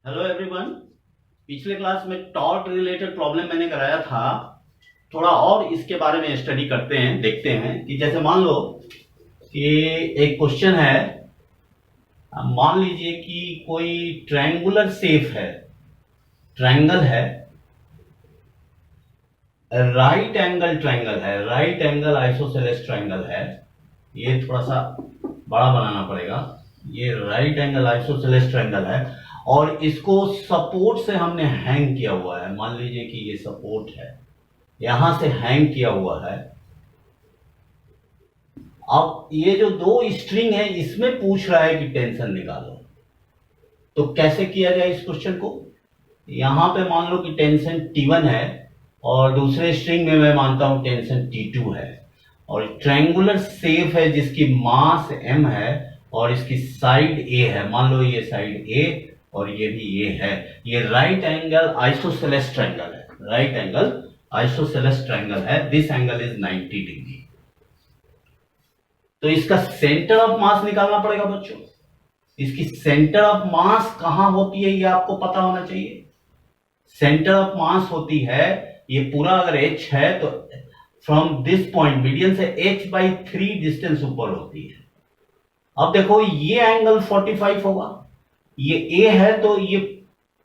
Hello everyone. पिछले class में torque related problem मैंने कराया था। थोड़ा और इसके बारे में स्टडी करते हैं, देखते हैं कि जैसे मान लो कि एक क्वेश्चन है। मान लीजिए कि कोई ट्रायंगुलर शेप है, ट्रायंगल है, राइट एंगल ट्रायंगल है, राइट एंगल आइसोसेलेस ट्रायंगल है। ये थोड़ा सा बड़ा बनाना पड़ेगा। ये राइट एंगल आइसोसेलेस ट्रायंगल है और इसको सपोर्ट से हमने हैंग किया हुआ है। मान लीजिए कि ये सपोर्ट है, यहां से हैंग किया हुआ है। अब ये जो दो स्ट्रिंग है इसमें पूछ रहा है कि टेंशन निकालो। तो कैसे किया जाए इस क्वेश्चन को? यहां पे मान लो कि टेंशन T1 है और दूसरे स्ट्रिंग में मैं मानता हूं टेंशन T2 है और ट्रायंगुलर शेप है जिसकी मास m है और इसकी साइड a है। मान लो ये साइड a और ये भी a है। ये राइट एंगल आइसोसेलेस ट्रायंगल है, राइट एंगल आइसोसेलेस ट्रायंगल है। This angle is 90 degree. तो इसका सेंटर ऑफ मास निकालना पड़ेगा बच्चों। इसकी सेंटर ऑफ मास कहां होती है ये आपको पता होना चाहिए। सेंटर ऑफ मास होती है, ये पूरा अगर h है तो फ्रॉम दिस पॉइंट मीडियन से h/3 डिस्टेंस ऊपर होती है। अब देखो ये एंगल 45 होगा, ये a है तो ये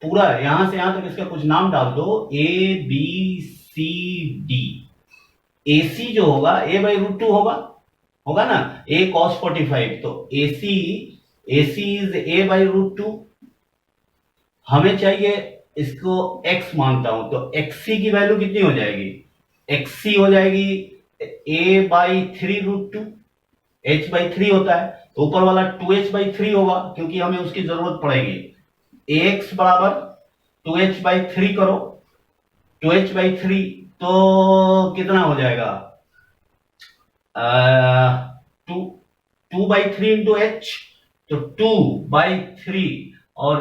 पूरा यहां से यहां तक इसका कुछ नाम डाल दो, ABCD। AC जो होगा a/√2 होगा ना, a cos 45। तो AC इज a/√2। हमें चाहिए इसको x मानता हूं तो xc की वैल्यू कितनी हो जाएगी? xc हो जाएगी a/3√2। h/3 होता है तो ऊपर वाला 2h/3 होगा क्योंकि हमें उसकी जरूरत पड़ेगी। ax बराबर 2h/3 करो, 2h/3 तो कितना हो जाएगा? 2/3 इंटू एच, तो 2/3 और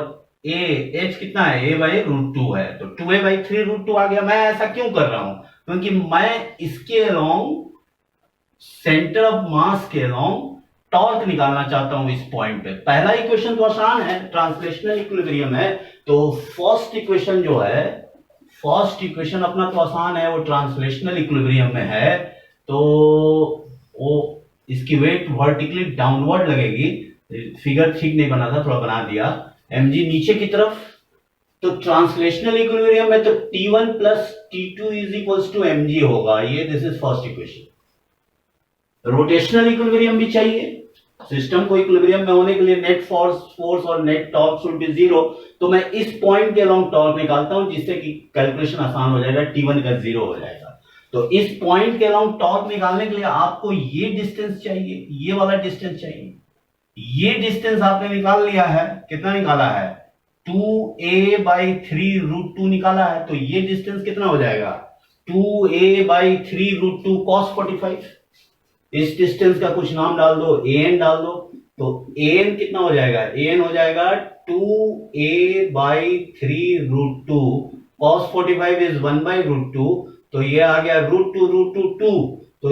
एच कितना है? a/√2 है तो 2a/3√2 आ गया। मैं ऐसा क्यों कर रहा हूं? क्योंकि मैं इसके अलोंग सेंटर ऑफ मास के अलोंग टॉर्क निकालना चाहता हूं इस पॉइंट पे। पहला इक्वेशन तो आसान है, ट्रांसलेशनल इक्विलिब्रियम है। तो फर्स्ट इक्वेशन जो है, फर्स्ट इक्वेशन अपना तो आसान है, वो ट्रांसलेशनल इक्विलिब्रियम में है। तो वो इसकी वेट वर्टिकली डाउनवर्ड लगेगी। फिगर ठीक नहीं बना था, थोड़ा बना दिया। mg नीचे की तरफ। तो ट्रांसलेशनल इक्विलिब्रियम में तो T1 plus T2 is equals to mg होगा। ये this is first equation. Rotational equilibrium भी चाहिए। सिस्टम को इक्विलिब्रियम में होने के लिए नेट फोर्स और net torque should be zero. तो मैं इस पॉइंट के अलोंग टॉर्क निकालता हूं जिससे कि कैलकुलेशन आसान हो जाएगा, T1 का जीरो हो जाएगा। तो इस पॉइंट के अलोंग टॉर्क निकालने के लिए आपको ये डिस्टेंस चाहिए, ये वाला डिस्टेंस चाहिए। ये डिस्टेंस आपने निकाल लिया है। कितना निकाला है? 2a/3√2 निकाला है। तो ये डिस्टेंस कितना हो जाएगा? 2a/3√2 cos 45। इस डिस्टेंस का कुछ नाम डाल दो, an डाल दो। तो an कितना हो जाएगा? an हो जाएगा 2a/3√2 cos 45 इज 1/√2। तो ये आ गया √2 तो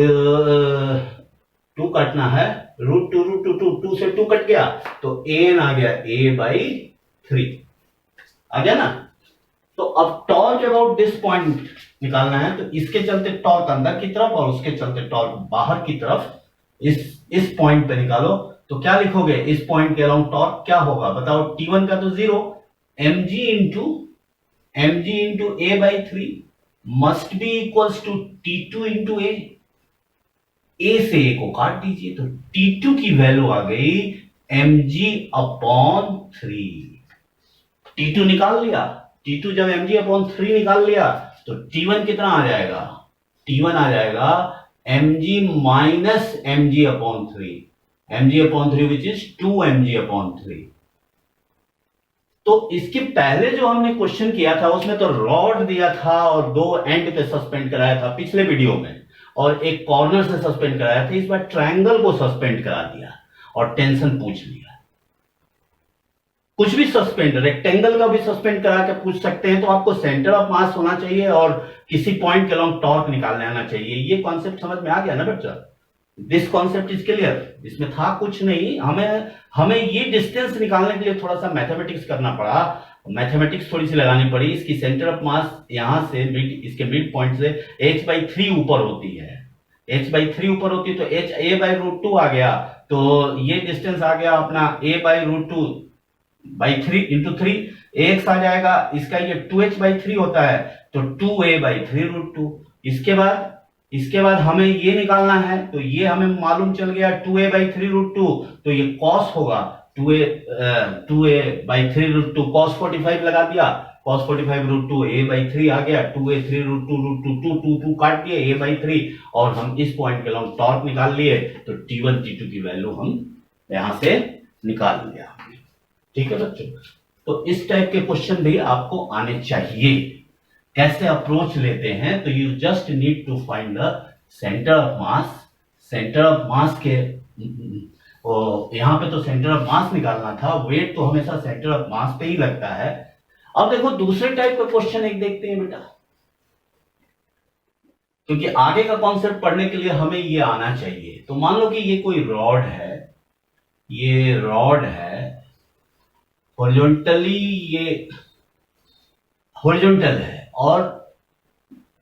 2 काटना है, √2 से 2 कट गया तो an आ गया a/3। आ गया ना? तो अब टॉर्क अबाउट दिस पॉइंट निकालना है। तो इसके चलते टॉर्क अंदर की तरफ और उसके चलते टॉर्क बाहर की तरफ, इस पॉइंट पे निकालो। तो क्या लिखोगे? इस पॉइंट के अराउंड टॉर्क क्या होगा बताओ? T1 का तो zero, mg into a/3 must be equals to T2 into a। से a को काट दीजिए तो T2 की वैल्यू आ गई mg/3। T2 निकाल लिया। T2 जब mg/3 निकाल लिया तो T1 कितना आ जाएगा? T1 आ जाएगा mg minus mg/3, mg/3 which is 2mg/3। तो इसके पहले जो हमने क्वेश्चन किया था उसमें तो रॉड दिया था और दो एंड पे सस्पेंड कराया था पिछले वीडियो में, और एक कॉर्नर से सस्पेंड कराया था। इस बार ट्रायंगल को सस्पेंड करा दिया और टेंशन पूछ लिया। कुछ भी सस्पेंड, रेक्टेंगल का भी सस्पेंड करा के पूछ सकते हैं। तो आपको सेंटर ऑफ मास होना चाहिए और किसी पॉइंट के अलोंग टॉर्क निकालने आना चाहिए। ये कॉन्सेप्ट समझ में आ गया ना बच्चा? This concept is clear. इसमें था कुछ नहीं, हमें हमें ये डिस्टेंस निकालने के लिए थोड़ा सा मैथमेटिक्स करना पड़ा, मैथमेटिक्स थोड़ी सी लगानी पड़ी। इसकी सेंटर ऑफ मास यहां से इसके मिड पॉइंट से h/3 ऊपर होती है, h/3 ऊपर होती है, तो h a/√2 आ गया। तो ये डिस्टेंस आ गया अपना a/√2/3 इंटू 3, x आ जाएगा इसका, ये 2h/3 होता है तो 2a/3√2। इसके बाद हमें ये निकालना है, तो ये हमें मालूम चल गया 2a/3√2, तो ये cos होगा 2a/3√2 cos 45 लगा दिया, cos 45√2 a/3 आ गया, 2a/3√2 2 काट दिए a/3, और हम इस पॉइंट के लॉन्ग टॉर्क निकाल लिए, तो T1 T2 की वैल्यू हम यहां से निकाल लिया। ठीक है बच्चों, तो इस टाइप के क्वेश्चन भी आपको आने चाहिए। कैसे अप्रोच लेते हैं, तो you just need to find the centre of mass. Centre of mass के यहां पे तो सेंटर ऑफ मास निकालना था, वेट तो हमेशा सेंटर ऑफ मास पे ही लगता है। अब देखो दूसरे टाइप का क्वेश्चन एक देखते हैं बेटा, क्योंकि आगे का कॉन्सेप्ट पढ़ने के लिए हमें ये आना चाहिए। तो मान लो कि ये कोई रॉड है, ये रॉड है, हॉरिजॉन्टली ये हॉरिजॉन्टल है, और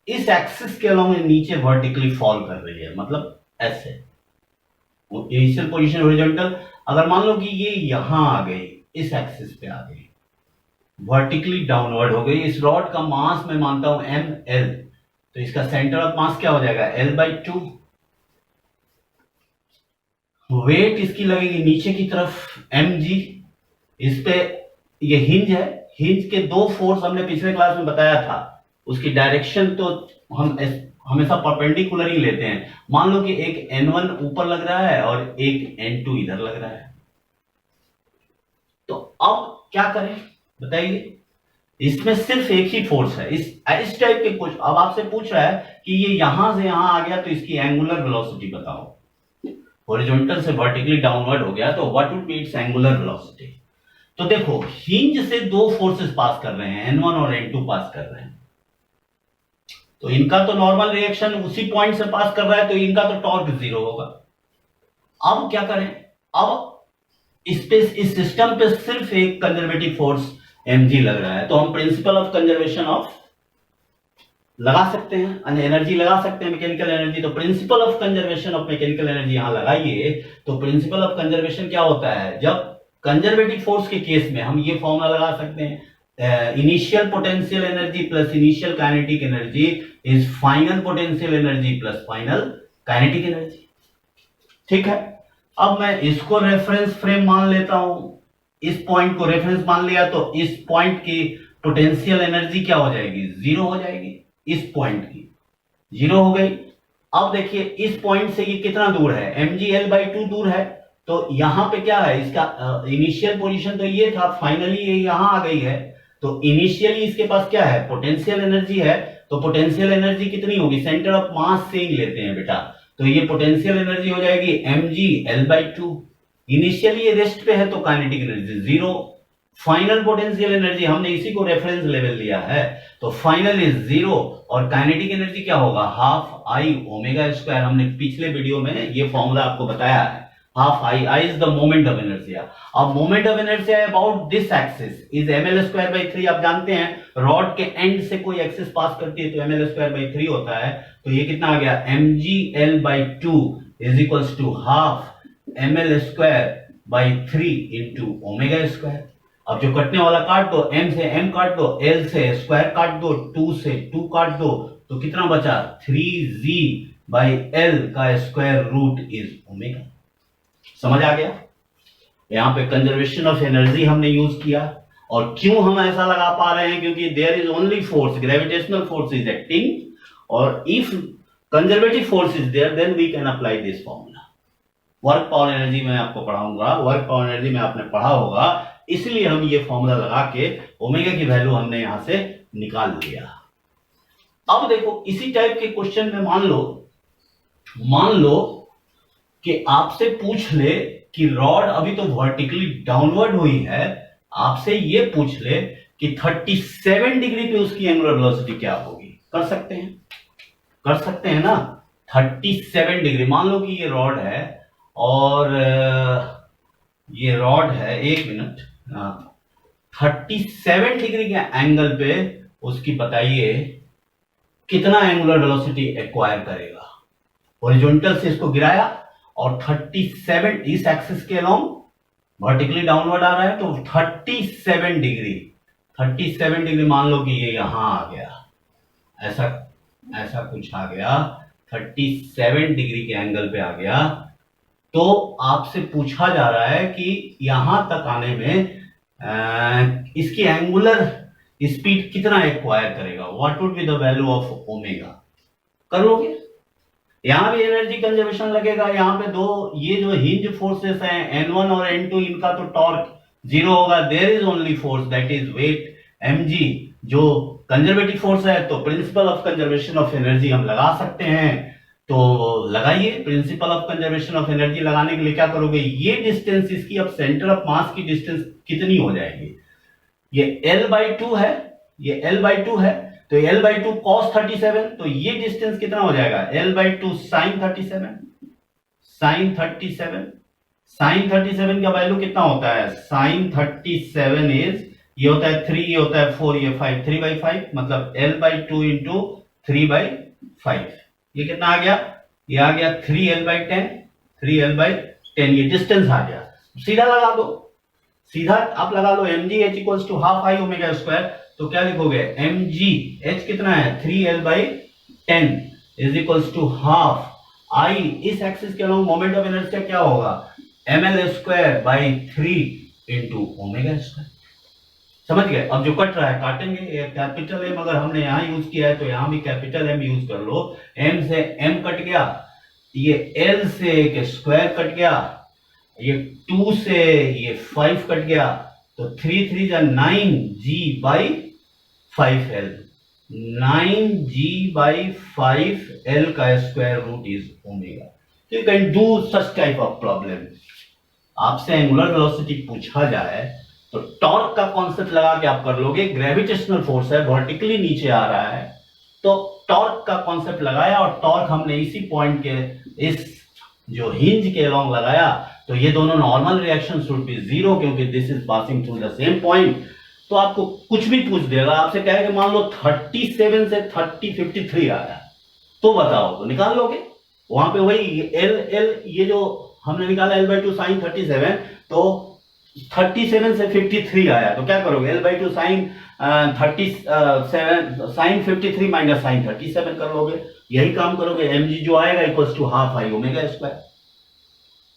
इस एक्सिस के अलोंग नीचे वर्टिकली फॉल कर रही है, मतलब ऐसे इनिशियल पोजीशन हॉरिजॉन्टल। अगर मान लो कि ये यहां आ गई, इस एक्सिस पे आ गई, वर्टिकली डाउनवर्ड हो गई। इस रॉड का मास मैं मानता हूं ml, तो इसका सेंटर ऑफ मास क्या हो जाएगा L/2। वेट इसकी लगेगी नीचे की तरफ mg। इस पे ये हिंज है, हिंज के दो फोर्स हमने पिछले क्लास में बताया था, उसकी डायरेक्शन तो हम हमेशा परपेंडिकुलर ही लेते हैं। मान लो कि एक N1 ऊपर लग रहा है और एक N2 इधर लग रहा है, तो अब क्या करें बताइए। इसमें सिर्फ एक ही फोर्स है, इस टाइप के कुछ। अब आपसे पूछ रहा है कि ये यहां से यहां आ गया, तो इसकी एंगुलर वेलोसिटी बताओ। हॉरिजॉन्टल से वर्टिकली डाउनवर्ड हो गया, तो what would be it's angular velocity. तो देखो हिंज से दो फोर्सेस पास कर रहे हैं, N1 और N2 पास कर रहे हैं, तो इनका तो नॉर्मल रिएक्शन उसी पॉइंट से पास कर रहा है, तो इनका तो टॉर्क 0 होगा। अब क्या करें, अब इस सिस्टम पे सिर्फ एक कंजर्वेटिव फोर्स mg लग रहा है, तो हम प्रिंसिपल ऑफ कंजर्वेशन ऑफ लगा सकते हैं, एनर्जी लगा सकते हैं, मैकेनिकल एनर्जी। तो principle of conservation of mechanical energy यहां लगाइए। तो प्रिंसिपल ऑफ कंजर्वेशन क्या होता है, जब कंजर्वेटिव फोर्स के केस में हम ये फॉर्मूला लगा सकते हैं, initial potential energy plus initial kinetic energy is final potential energy plus final kinetic energy. ठीक है, अब मैं इसको रेफरेंस फ्रेम मान लेता हूं, इस पॉइंट को रेफरेंस मान लिया, तो इस पॉइंट की पोटेंशियल एनर्जी क्या हो जाएगी, 0 हो जाएगी। इस पॉइंट की 0 हो गई। अब देखिए इस पॉइंट से ये कितना दूर है, mg L/2 दूर है, तो यहां पे क्या है, इसका इनिशियल पोजीशन तो ये था, फाइनली ये यहां आ गई है, तो इनिशियली इसके पास क्या है, पोटेंशियल एनर्जी है। तो पोटेंशियल एनर्जी कितनी होगी, सेंटर ऑफ मास से ही लेते हैं बेटा, तो ये पोटेंशियल एनर्जी हो जाएगी mg L/2। इनिशियली ये रेस्ट पे है, तो kinetic energy 0। Final potential energy हमने इसी को रेफरेंस लेवल लिया है, तो फाइनल इज 0, और काइनेटिक एनर्जी क्या होगा, हाफ आई ओमेगा स्क्वायर। हमने पिछले वीडियो में ये फॉर्मूला आपको बताया है, half I is the moment of inertia. अब moment of inertia about this axis is ml²/3। आप जानते हैं रॉड के एंड से कोई एक्सिस पास करती है तो ml²/3 होता है, तो ये कितना आ गया, mg L/2 is equals to half ml²/3 into omega square. अब जो कटने वाला काट दो, m से m काट दो, l से स्क्वायर काट दो, 2 से 2 काट दो, तो कितना बचा, 3g/l का स्क्वायर रूट इज ओमेगा। समझ आ गया। यहां पे कंजर्वेशन ऑफ एनर्जी हमने यूज किया, और क्यों हम ऐसा लगा पा रहे हैं, क्योंकि there is only force, gravitational force is acting, और if conservative force is there then we can apply this formula. Work power energy में आपको पढ़ाऊंगा, वर्क पावर एनर्जी में आपने पढ़ा होगा, इसलिए हम ये फॉर्मूला लगा के ओमेगा की वैल्यू हमने यहां से निकाल लिया। अब देखो इसी टाइप के क्वेश्चन में मान लो कि आपसे पूछ ले कि रॉड अभी तो वर्टिकली डाउनवर्ड हुई है, आपसे ये पूछ ले कि 37 डिग्री पे उसकी एंगुलर वेलोसिटी क्या होगी। कर सकते हैं ना, 37 डिग्री, मान लो कि ये रॉड है और ये रॉड है, एक मिनट, 37 डिग्री के एंगल पे उसकी बताइए कितना एंगुलर वेलोसिटी एक्वायर करेगा। हॉरिजॉन्टल से इसको गिराया और 37 इस एक्सिस के अलोंग वर्टिकली डाउनवर्ड आ रहा है, तो 37 डिग्री मान लो कि ये यहां आ गया, ऐसा कुछ आ गया, 37 डिग्री के एंगल पे आ गया। तो आपसे पूछा जा रहा है कि यहां तक आने में इसकी एंगुलर स्पीड कितना एक्वायर करेगा, what would be the value of omega. कर लोगे? यहां भी एनर्जी कंजर्वेशन लगेगा। यहां पे दो ये जो हिंज फोर्सेस हैं N1 और N2, इनका तो टॉर्क जीरो होगा। There is only force that is weight mg, जो कंजर्वेटिव फोर्स है। तो principle of conservation of energy हम लगा सकते हैं, तो लगाइए। Principle of conservation of energy लगाने के लिए क्या करोगे, ये डिस्टेंस इसकी अब सेंटर ऑफ मास की डिस्टेंस कितनी हो जाएगी, ये L/2 है, ये L/2 है, तो L/2 cos 37, तो ये डिस्टेंस कितना हो जाएगा, L/2 sin 37। sin 37 का वैल्यू कितना होता है, sin 37 इज, ये होता है 3, ये होता है 4, ये 5, 3/5, मतलब L/2 इंटू 3/5। ये कितना आ गया, ये आ गया 3L/10, 3L/10, ये डिस्टेंस आ गया। सीधा लगा दो, सीधा आप लगा लो, mg h equals to half I omega square. तो क्या लिखोगे, mg h कितना है 3L/10 is equals to half I, इस एक्सिस के अलोंग मोमेंट ऑफ इनर्शिया क्या होगा, mL²/3 इंटू ओमेगा स्क्वायर। समझ गए? अब जो कट रहा है काटेंगे, कैपिटल M अगर हमने यहां यूज किया है तो यहां भी कैपिटल M यूज कर लो। M से M कट गया, ये L से एक स्क्वायर कट गया, ये 2 से ये 5 कट गया, तो 3 3 जा 9g/5l, 9g/5l का square root is omega. You can do such type of problem. आपसे एंगुलर वेलोसिटी पूछा जाए तो टॉर्क का कॉन्सेप्ट लगा के आप कर लोगे। ग्रेविटेशनल फोर्स है, वर्टिकली नीचे आ रहा है, तो टॉर्क का कॉन्सेप्ट लगाया और टॉर्क हमने इसी पॉइंट के इस जो हिंज के अलोंग लगाया, तो ये दोनों normal reaction should be zero, क्योंकि this is passing through the same point. तो आपको कुछ भी पूछ देगा, आपसे कहेगा मान लो 37 से 53 आया, तो बताओ, तो निकाल लोगे। वहां पे वही L ये जो हमने निकाला L/2 sin 37, तो 37 से 53 आया, तो क्या करोगे, L/2 sin 37 sin 53 minus sin 37 कर लोगे। यही काम करोगे, mg जो आएगा equals to half I omega square.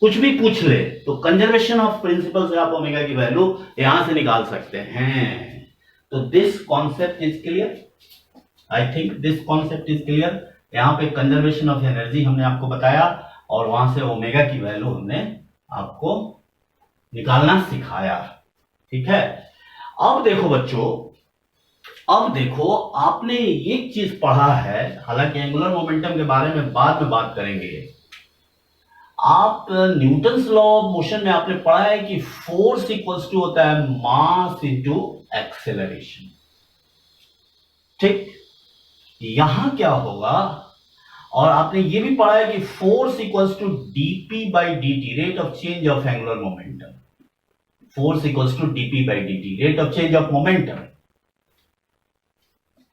कुछ भी पूछ ले तो कंजर्वेशन ऑफ प्रिंसिपल से आप ओमेगा की वैल्यू यहां से निकाल सकते हैं। तो this concept is clear, I think this concept is clear. यहां पे कंजर्वेशन ऑफ एनर्जी हमने आपको बताया और वहां से ओमेगा की वैल्यू हमने आपको निकालना सिखाया, ठीक है। अब देखो बच्चों, अब देखो आपने एक चीज पढ़ा है, हालांकि एंगुलर मोमेंटम के बारे में बाद में बात करेंगे। आप न्यूटन्स लॉ ऑफ मोशन में आपने पढ़ा है कि फोर्स इक्वल्स टू होता है मास इनटू एक्सेलरेशन, ठीक। यहां क्या होगा, और आपने ये भी पढ़ा है कि force equals to dp/dt, rate of change of angular momentum. Force equals to dp/dt, rate of change of momentum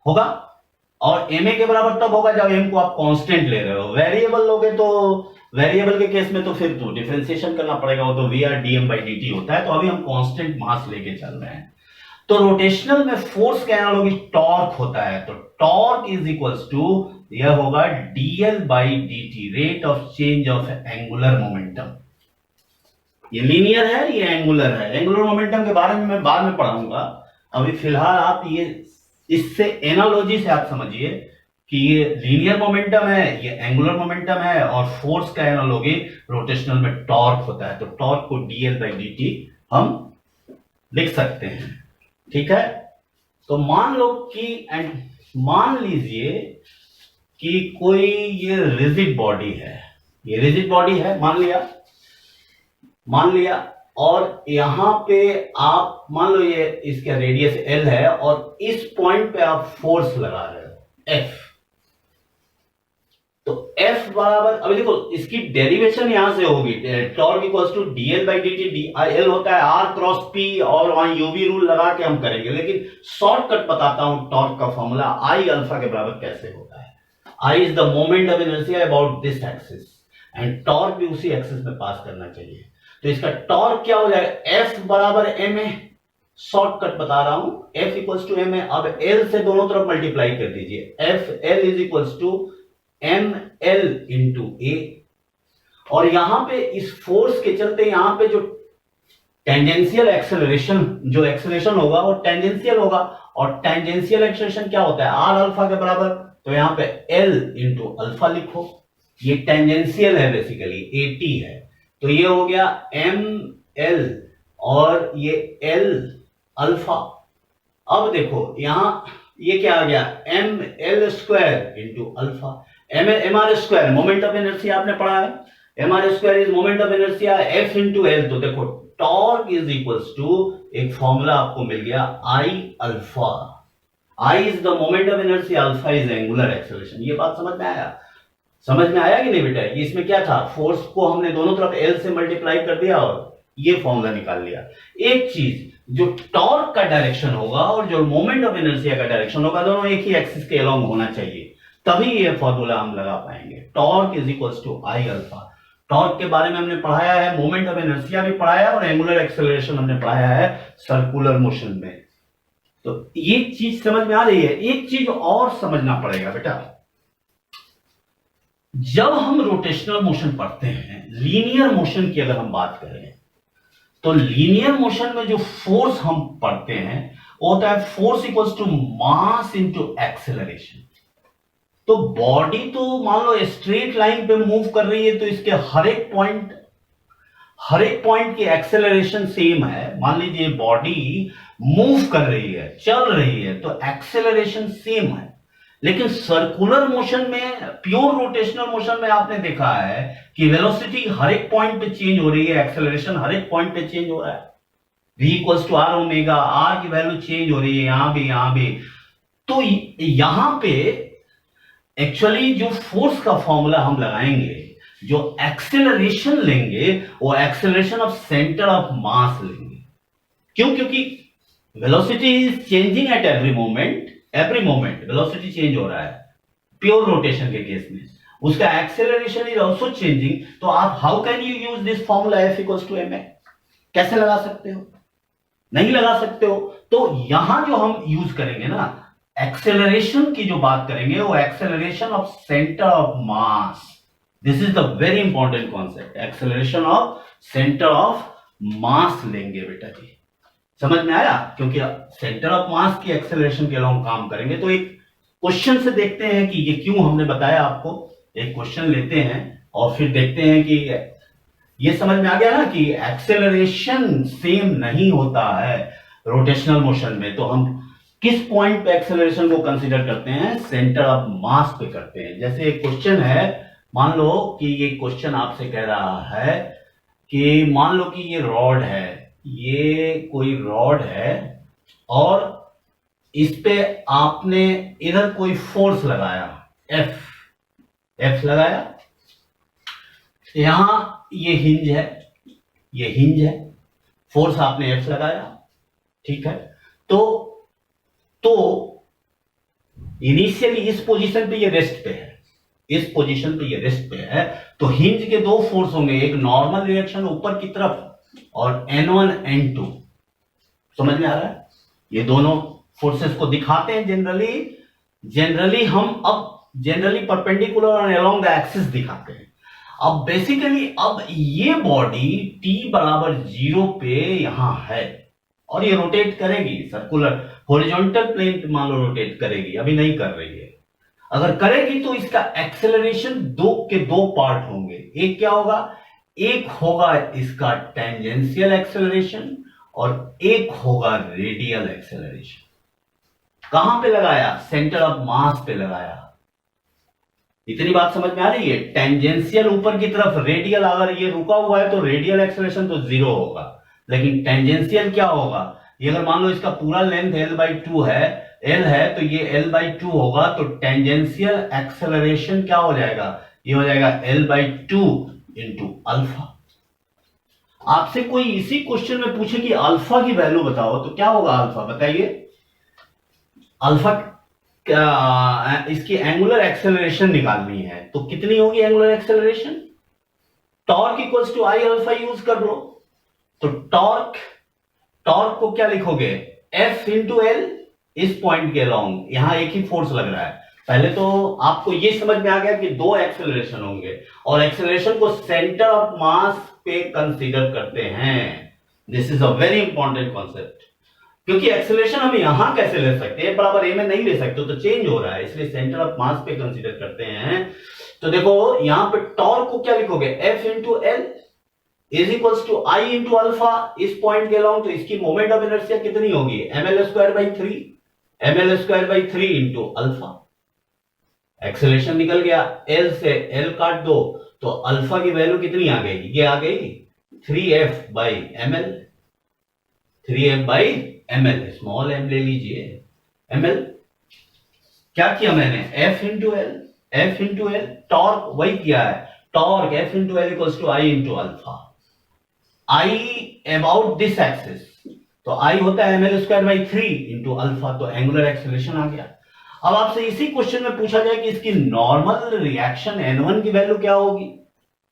होगा। और ma के बराबर तब होगा जब m को आप कांस्टेंट ले रहे हो। वेरिएबल लोगे तो वेरिएबल के केस में तो फिर तो डिफरेंशिएशन करना पड़ेगा, वो तो Vr/dm/dt होता है। तो अभी हम कांस्टेंट मास लेके चल रहे हैं। तो रोटेशनल में फोर्स का एनालॉगी टॉर्क होता है, तो टॉर्क इज इक्वल्स टू, यह होगा dl/dt, rate of change of angular momentum. ये लीनियर है, ये एंगुलर है। एंगुलर मोमेंटम के बारे में मैं बाद में पढ़ाऊंगा। अभी फिलहाल आप ये इससे एनालॉजी से आप समझिए कि ये लीनियर मोमेंटम है, ये एंगुलर मोमेंटम है, और फोर्स का एनालॉगी रोटेशनल में टॉर्क होता है। तो टॉर्क को dl/dt हम लिख सकते हैं, ठीक है। तो मान लो कि मान लीजिए कि कोई ये रिजिड बॉडी है, ये रिजिड बॉडी है, मान लिया, और यहां पे आप मान लो ये इसका रेडियस L है और इस पॉइंट पे आप फोर्स लगा रहे हो F। तो F बराबर, अभी देखो इसकी डेरिवेशन यहां से होगी, torque equals to dl by dt, dl होता है r क्रॉस p, और वहां यूवी रूल लगा के हम करेंगे, लेकिन शॉर्टकट बताता हूं टॉर्क का फॉर्मूला I अल्फा के बराबर कैसे होता है। I is the moment of inertia about this axis, and torque भी उसी एक्सिस में पास करना चाहिए। तो इसका टॉर्क क्या हो जाएगा, F बराबर ma, शॉर्टकट बता रहा हूं, F इक्वल्स टू ma। अब L से दोनों तरफ मल्टीप्लाई कर दीजिए, F L is equals to ml into A, और यहां पे इस फोर्स के चलते यहां पे जो टेंजेंशियल एक्सेलरेशन, जो एक्सेलरेशन होगा वो टेंजेंशियल होगा, और टेंजेंशियल एक्सेलरेशन क्या होता है, आर अल्फा के बराबर। तो यहां पे L इंटू अल्फा लिखो, ये टेंजेंशियल है बेसिकली, AT है, तो ये हो गया ml और ये L अल्फा। अब देखो यहां ये क्या आ गया, ml square into alpha, mr square moment of inertia आपने पढ़ा है, mr square is moment of inertia, F into L। तो देखो टॉर्क इज इक्वल्स टू, एक फॉर्मूला आपको मिल गया I alpha. I is the moment of inertia, alpha is angular acceleration. ये बात समझ में आया, समझ में आया कि नहीं बेटा। इसमें क्या था, फोर्स को हमने दोनों तरफ L से मल्टीप्लाई कर दिया और ये फॉर्मूला निकाल लिया। एक चीज, जो टॉर्क का डायरेक्शन होगा और जो मोमेंट ऑफ इनर्शिया का डायरेक्शन होगा, दोनों एक ही एक्सिस के अलोंग होना चाहिए, तभी ये फॉर्मूला हम लगा पाएंगे। Torque is equals to I alpha. Torque के बारे में हमने पढ़ाया है, मोमेंट ऑफ इनर्शिया भी पढ़ाया है, और एंगुलर एक्सेलरेशन हमने पढ़ाया है सर्कुलर मोशन में। तो ये चीज समझ में आ रही है। एक चीज और समझना पड़ेगा बेटा, जब हम रोटेशनल मोशन पढ़ते हैं, लीनियर मोशन की अगर हम बात करें, तो लीनियर मोशन में जो फोर्स हम पढ़ते हैं वो होता है force equals to mass into acceleration. तो बॉडी तो मान लो स्ट्रेट लाइन पे मूव कर रही है, तो इसके हर एक पॉइंट की एक्सेलरेशन सेम है। मान लीजिए बॉडी मूव कर रही है, चल रही है, तो एक्सेलरेशन सेम है। लेकिन सर्कुलर मोशन में, प्योर रोटेशनल मोशन में आपने देखा है कि वेलोसिटी हर एक पॉइंट पे चेंज हो रही है, एक्सेलरेशन हर एक पॉइंट पे चेंज हो रहा है। v equals to R omega, R की वैल्यू चेंज हो रही है, यहां भी। तो यहां पे एक्चुअली जो फोर्स का फॉर्मूला हम लगाएंगे, जो एक्सेलरेशन लेंगे, वो एक्सेलरेशन ऑफ सेंटर ऑफ मास लेंगे। क्यों? क्योंकि velocity is changing at every moment velocity change हो रहा है प्योर रोटेशन के केस में, उसका एक्सेलरेशन इज आल्सो चेंजिंग। तो आप how can you use this formula F equals to ma? कैसे लगा सकते हो? नहीं लगा सकते हो। तो यहां जो हम यूज करेंगे ना, एक्सेलरेशन की जो बात करेंगे, वो acceleration of centre of mass. This is the very important concept, acceleration of centre of मास लेंगे बेटा जी। समझ में आया? क्योंकि सेंटर ऑफ मास की एक्सेलरेशन के अलावा काम करेंगे। तो एक क्वेश्चन से देखते हैं कि ये क्यों हमने बताया आपको। एक क्वेश्चन लेते हैं और फिर देखते हैं कि ये समझ में आ गया ना कि एक्सेलरेशन सेम नहीं होता है रोटेशनल मोशन में। तो हम किस पॉइंट पे एक्सेलरेशन को कंसीडर करते हैं? सेंटर ऑफ मास पे करते हैं। जैसे एक क्वेश्चन है, मान लो कि ये क्वेश्चन आपसे कह रहा है कि मान लो कि ये रॉड है, ये कोई रॉड है और इस पे आपने इधर कोई फोर्स लगाया, F लगाया। यहां ये हिंज है, फोर्स आपने F लगाया, ठीक है। तो इनिशियली इस पोजीशन पे ये रेस्ट पे है, तो हिंज के दो फोर्स होंगे, एक नॉर्मल रिएक्शन ऊपर की तरफ और N1 N2। समझ में आ रहा है? ये दोनों फोर्सेस को दिखाते हैं जनरली हम अब जनरली परपेंडिकुलर और अलोंग द एक्सिस दिखाते हैं। अब बेसिकली अब ये बॉडी t बराबर 0 पे यहां है और ये रोटेट करेगी, सर्कुलर हॉरिजॉन्टल प्लेन पे मान लो रोटेट करेगी, अभी नहीं कर रही है। अगर करेगी तो इसका एक्सेलरेशन दो पार्ट होंगे। एक क्या होगा? एक होगा इसका टेंजेंशियल एक्सेलरेशन और एक होगा रेडियल एक्सेलरेशन। कहां पे लगाया? सेंटर ऑफ मास पे लगाया। इतनी बात समझ में आ रही है? टेंजेंशियल ऊपर की तरफ, रेडियल अगर ये रुका हुआ है तो रेडियल एक्सेलरेशन तो 0 होगा, लेकिन टेंजेंशियल क्या होगा? ये अगर मान लो इसका पूरा लेंथ L/2 है एल है तो ये एल बाई टू होगा, तो टेंजेंशियल एक्सेलरेशन क्या हो जाएगा, ये हो जाएगा L by two into alpha. आपसे कोई इसी क्वेश्चन में पूछे कि अल्फा की वैल्यू बताओ तो क्या होगा अल्फा, बताइए। अल्फा इसकी एंगुलर एक्सेलरेशन निकालनी है तो कितनी होगी angular acceleration, torque equals to I alpha use कर लो। तो टॉर्क को क्या लिखोगे, एफ इंटू एल, इस पॉइंट के अलोंग यहां एक ही फोर्स लग रहा है। पहले तो आपको ये समझ में आ गया कि दो एक्सेलरेशन होंगे और एक्सेलरेशन को सेंटर ऑफ मास पे कंसीडर करते हैं। This is a very important concept, क्योंकि एक्सेलरेशन हम यहां कैसे ले सकते हैं, बराबर ए में नहीं ले सकते, तो चेंज हो रहा है, इसलिए सेंटर ऑफ मास पे कंसीडर करते हैं। तो देखो यहां पे टॉर्क को क्या लिखोगे, F into L is equals to I into alpha, इस पॉइंट के अलोंग, तो इसकी मोमेंट ऑफ इनर्शिया कितनी होगी, ml square by 3, ml square by 3 into alpha. Acceleration निकल गया, एल से एल काट दो तो अल्फा की वैल्यू कितनी आ गई, ये आ गई 3f by ml, 3f by ml, small m ले लीजिए, ml। क्या किया मैंने, f into L, f into L, torque वही किया है, torque f into L equals to I into alpha. I about this axis, तो I होता है ml square by 3 into alpha, तो एंगुलर एक्सेलरेशन आ गया। अब आपसे इसी क्वेश्चन में पूछा जाए कि इसकी नॉर्मल रिएक्शन N1 की वैल्यू क्या होगी,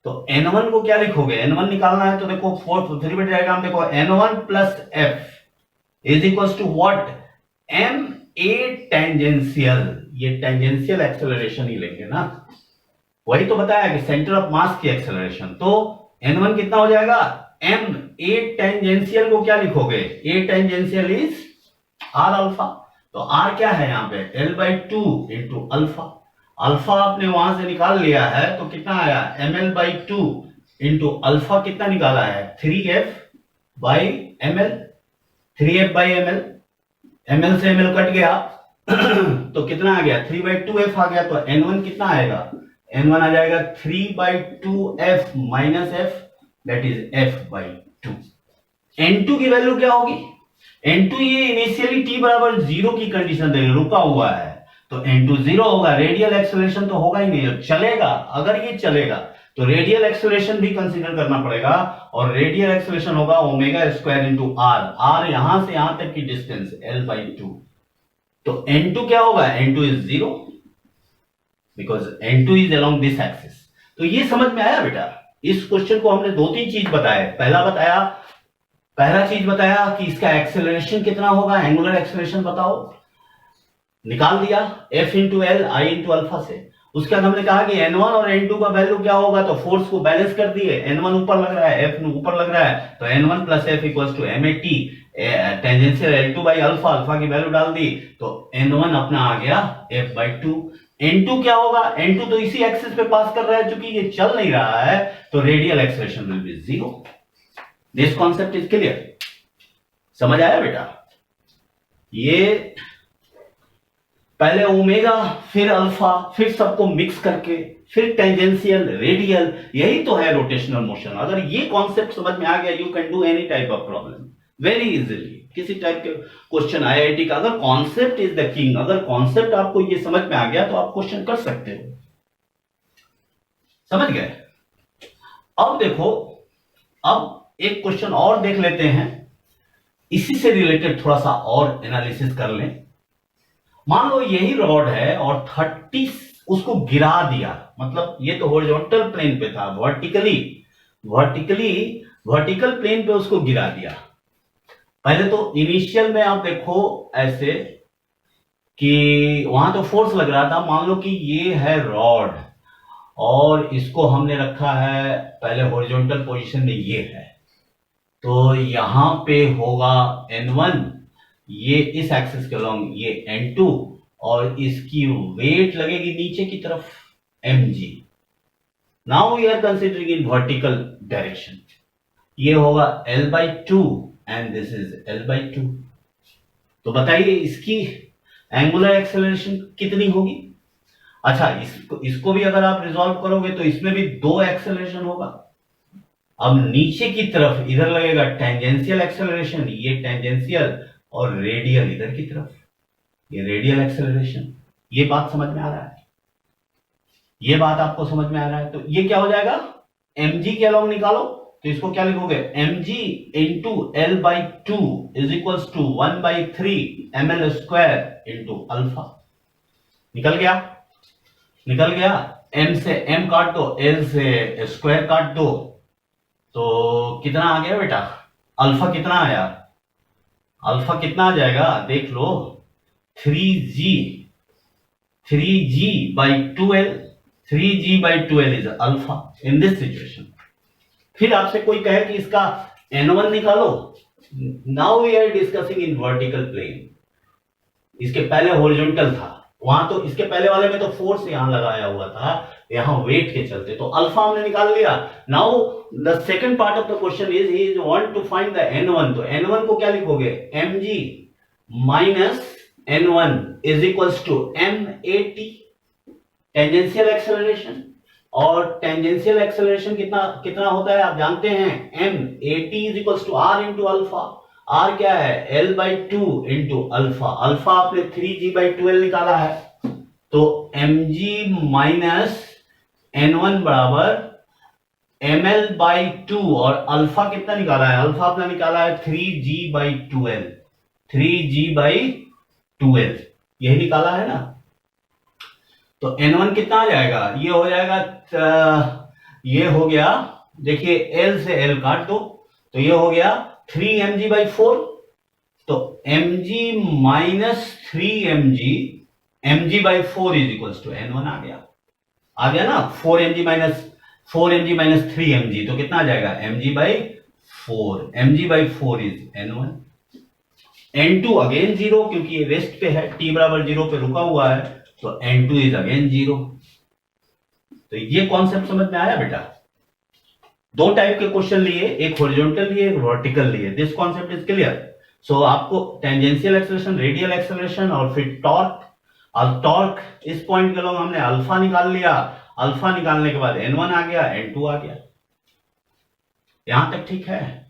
तो N1 को क्या लिखोगे, N1 निकालना है तो देखो फोर्थ 3 बिट डायग्राम देखो, N1 plus F is equals to what, M A tangential, ये टेंजेंशियल एक्सेलरेशन ही लेंगे ना, वही तो बताया कि सेंटर ऑफ मास की एक्सेलरेशन। तो N1 कितना हो जाएगा, एम ए टेंजेंशियल को क्या लिखोगे, a tangential is r alpha, तो आर क्या है यहां पे, l by two into alpha. Alpha आपने वहां से निकाल लिया है तो कितना आया, m l by two into alpha कितना निकाला है, 3f by m l, 3f by m l, m l से एम एल कट गया तो कितना आ गया, 3 बाई 2f आ गया, तो n1 कितना आएगा, n1 आ जाएगा 3 by 2f minus f, that is f by 2। n2 की वैल्यू क्या होगी, n2 ये इनिशियली t बराबर 0 की कंडीशन दे रुका हुआ है, तो n2 0 होगा, रेडियल एक्सेलरेशन तो होगा ही नहीं, चलेगा अगर ये चलेगा तो रेडियल एक्सेलरेशन भी कंसीडर करना पड़ेगा, और रेडियल एक्सेलरेशन होगा omega square into r, r यहां से यहां तक की डिस्टेंस l बाई 2, तो n2 क्या होगा, n2 is 0 because n2 is along this axis. तो ये समझ में आया बेटा, इस क्वेश्चन को हमने 2-3 चीज बताए, पहला चीज बताया कि इसका एक्सेलरेशन कितना होगा, एंगुलर एक्सेलरेशन बताओ, निकाल दिया f into L I into alpha से। उसके बाद हमने कहा कि n1 और n2 का वैल्यू क्या होगा, तो फोर्स को बैलेंस कर दिए, n1 ऊपर लग रहा है, f ऊपर लग रहा है, तो n1 plus f equals to mat tangential L2 by alpha, alpha की वैल्यू डाल दी तो n1 अपना आ गया f बाई 2। n2 क्या होगा, n2 तो इसी एक्सिस पे पास कर रहा है, चूंकि ये चल नहीं रहा है तो radial acceleration will be 0। This concept is clear, समझ आया बेटा। ये पहले ओमेगा फिर अल्फा फिर सबको मिक्स करके फिर टेंजेंशियल रेडियल, यही तो है रोटेशनल मोशन। अगर ये कॉन्सेप्ट समझ में आ गया, you can do any type of problem very easily, किसी टाइप के क्वेश्चन आईआईटी का। अगर कॉन्सेप्ट इज द किंग, अगर कॉन्सेप्ट आपको ये समझ में आ गया तो आप क्वेश्चन कर सकते हो, समझ गए। अब देखो, अब एक क्वेश्चन और देख लेते हैं, इसी से रिलेटेड थोड़ा सा और एनालिसिस कर लें। मान लो यही रॉड है और 30 उसको गिरा दिया, मतलब ये तो हॉरिजॉन्टल प्लेन पे था, वर्टिकल प्लेन पे उसको गिरा दिया। पहले तो इनिशियल में आप देखो ऐसे कि वहां तो फोर्स लग रहा था, मान लो कि ये है रॉड और इसको हमने रखा है पहले हॉरिजॉन्टल पोजीशन में, ये है, तो यहां पे होगा n1, ये इस एक्सिस के अलोंग ये n2, और इसकी वेट लगेगी नीचे की तरफ mg। Now we are considering in vertical direction, ये होगा l by 2 and this is l by 2। तो बताइए इसकी एंगुलर एक्सेलरेशन कितनी होगी। अच्छा, इसको भी अगर आप रिजॉल्व करोगे तो इसमें भी 2 एक्सेलरेशन होगा। अब नीचे की तरफ इधर लगेगा टेंजेंशियल एक्सेलरेशन, ये टेंजेंशियल, और रेडियल इधर की तरफ। ये रेडियल एक्सेलरेशन। ये बात समझ में आ रहा है? ये बात आपको समझ में आ रहा है? तो ये क्या हो जाएगा, mg के अलॉन्ग निकालो, तो इसको क्या लिखोगे, mg into l by two is equals to 1/3 ml square into alpha. निकल गया? निकल गया। m से m काट दो, l से स्क्वायर काट दो, तो कितना आ गया बेटा, अल्फा कितना आया, अल्फा कितना आ जाएगा देख लो, 3g by 2l, 3g by 2l is alpha in this situation. फिर आपसे कोई कहे कि इसका n1 निकालो, now we are discussing in vertical plane. इसके पहले हॉरिजॉन्टल था, वहां तो इसके पहले वाले में तो फोर्स यहां लगाया हुआ था, यहां वेट के चलते, तो अल्फा हमने निकाल लिया। Now the second part of the question is he want to find the n1, तो n1 को क्या लिखोगे, mg minus n1 is equals to mat, tangential acceleration. और टेंजेंशियल एक्सेलरेशन कितना कितना होता है आप जानते हैं, mat is equals to r into alpha. r क्या है, l by two into alpha. Alpha आपने 3g बाई 12 निकाला है, तो mg माइनस n1 बराबर ml बाई टू, और अल्फा कितना निकाला है, अल्फा आपने निकाला है 3g बाई 12, 3g बाई 12, यही निकाला है ना। तो n1 कितना आ जाएगा, ये हो जाएगा, ये हो गया, देखिए l से l काट दो, तो ये हो गया 3mg बाई 4, तो mg minus 3mg, mg by 4 is equals to n1 आ गया ना, 4mg माइनस 3mg, तो कितना आ जाएगा, mg by 4, mg by 4 is n1। n2 again zero, क्योंकि ये रेस्ट पे है, t बराबर 0 पे रुका हुआ है, तो n2 इज अगेन 0। तो ये कॉन्सेप्ट समझ में आया बेटा? दो टाइप के क्वेश्चन लिए, एक हॉरिजॉन्टल लिए, एक वर्टिकल लिए। This concept is clear? So आपको टेंजेंशियल एक्सेलरेशन, रेडियल एक्सेलरेशन और फिर टॉर्क, और टॉर्क इस पॉइंट के लोग हमने अल्फा निकाल लिया, अल्फा निकालने के बाद n1 आ गया, n2 आ गया। यहां तक ठीक है?